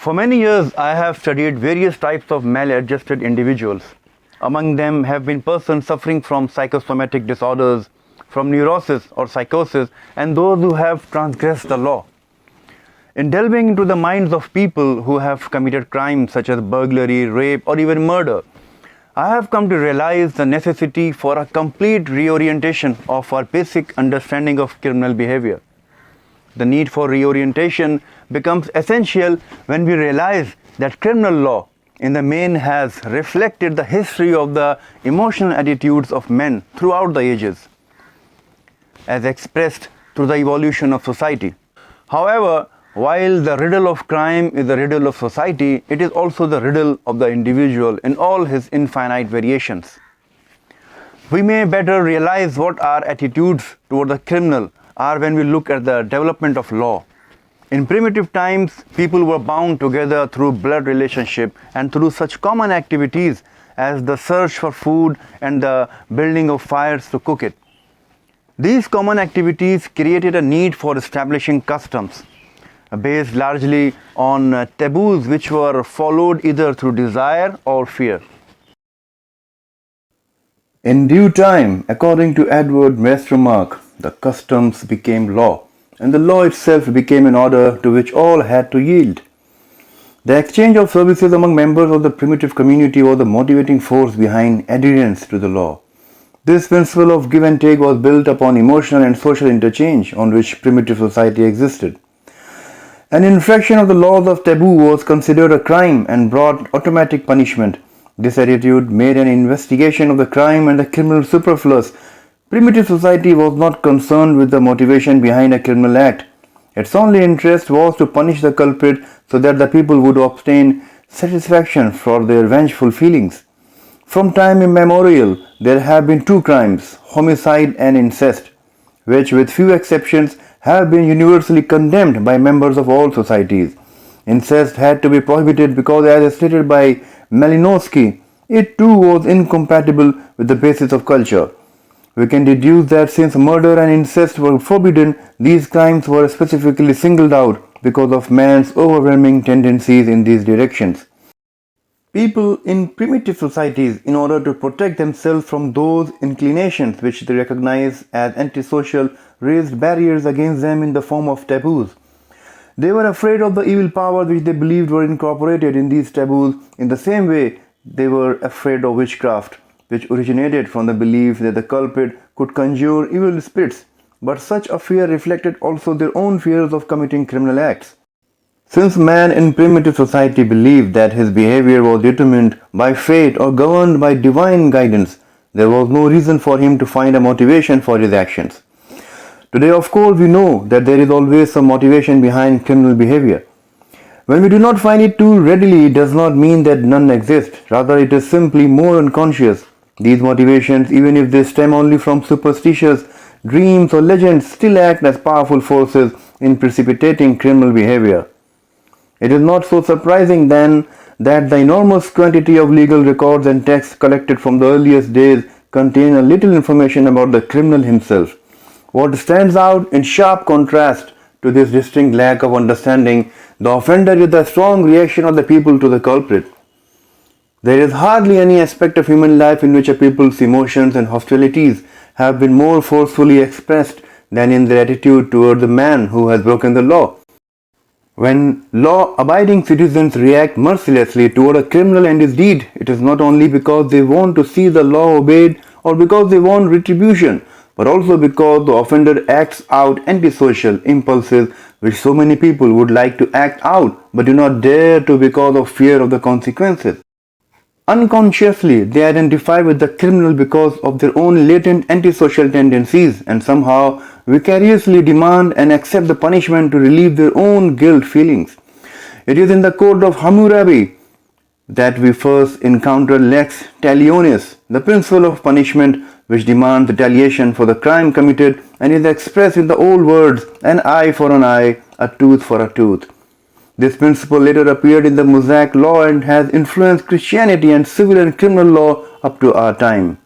For many years, I have studied various types of maladjusted individuals. Among them have been persons suffering from psychosomatic disorders, from neurosis or psychosis, and those who have transgressed the law. In delving into the minds of people who have committed crimes such as burglary, rape, or even murder, I have come to realize the necessity for a complete reorientation of our basic understanding of criminal behavior. The need for reorientation becomes essential when we realize that criminal law in the main has reflected the history of the emotional attitudes of men throughout the ages, as expressed through the evolution of society. However, while the riddle of crime is the riddle of society, it is also the riddle of the individual in all his infinite variations. We may better realize what our attitudes toward the criminal are when we look at the development of law. In primitive times, people were bound together through blood relationship and through such common activities as the search for food and the building of fires to cook it. These common activities created a need for establishing customs based largely on taboos which were followed either through desire or fear. In due time, according to Edward Westermarck, the customs became law, and the law itself became an order to which all had to yield. The exchange of services among members of the primitive community was the motivating force behind adherence to the law. This principle of give and take was built upon emotional and social interchange on which primitive society existed. An infraction of the laws of taboo was considered a crime and brought automatic punishment. This attitude made an investigation of the crime and the criminal superfluous. Primitive society was not concerned with the motivation behind a criminal act. Its only interest was to punish the culprit so that the people would obtain satisfaction for their vengeful feelings. From time immemorial, there have been two crimes, homicide and incest, which with few exceptions have been universally condemned by members of all societies. Incest had to be prohibited because, as stated by Malinowski, it too was incompatible with the basis of culture. We can deduce that since murder and incest were forbidden, these crimes were specifically singled out because of man's overwhelming tendencies in these directions. People in primitive societies, in order to protect themselves from those inclinations which they recognize as antisocial, raised barriers against them in the form of taboos. They were afraid of the evil powers which they believed were incorporated in these taboos in the same way they were afraid of witchcraft, which originated from the belief that the culprit could conjure evil spirits, but such a fear reflected also their own fears of committing criminal acts. Since man in primitive society believed that his behavior was determined by fate or governed by divine guidance, there was no reason for him to find a motivation for his actions. Today, of course, we know that there is always some motivation behind criminal behavior. When we do not find it too readily, it does not mean that none exist. Rather, it is simply more unconscious. These motivations, even if they stem only from superstitious dreams or legends, still act as powerful forces in precipitating criminal behavior. It is not so surprising then that the enormous quantity of legal records and texts collected from the earliest days contain a little information about the criminal himself. What stands out in sharp contrast to this distinct lack of understanding the offender is the strong reaction of the people to the culprit. There is hardly any aspect of human life in which a people's emotions and hostilities have been more forcefully expressed than in their attitude toward the man who has broken the law. When law-abiding citizens react mercilessly toward a criminal and his deed, it is not only because they want to see the law obeyed or because they want retribution, but also because the offender acts out antisocial impulses which so many people would like to act out but do not dare to because of fear of the consequences. Unconsciously, they identify with the criminal because of their own latent antisocial tendencies and somehow vicariously demand and accept the punishment to relieve their own guilt feelings. It is in the Code of Hammurabi that we first encounter lex talionis, the principle of punishment which demands retaliation for the crime committed and is expressed in the old words, an eye for an eye, a tooth for a tooth. This principle later appeared in the Mosaic law and has influenced Christianity and civil and criminal law up to our time.